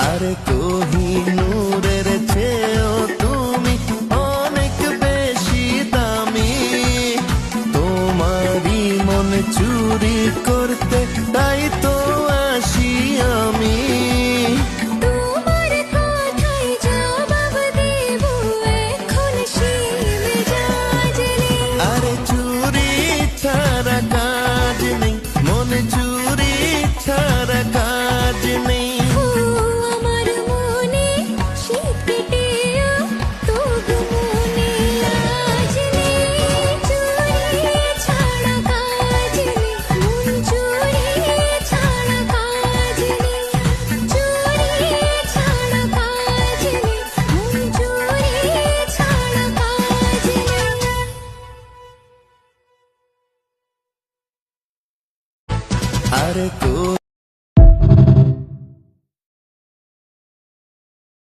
আরে কোহিনূরের চেয়েও তুমি অনেক বেশি দামি। তোমারই মন চুরি করতে তাই তো আসি আমি। তোমার কথায় জবাব দেব এখন সে মেজাজ নেই। আরে চুরি ছাড়া কাজ নেই, মন চুরি ছাড়া কাজ নেই। ও আমার মনে শীত কেটেও তবু মনে লাজ নেই। চুরি ছাড়া কাজ নেই, মন চুরি ছাড়া কাজ নেই। চুরি ছাড়া কাজ নেই, মন চুরি ছাড়া কাজ নেই। আরে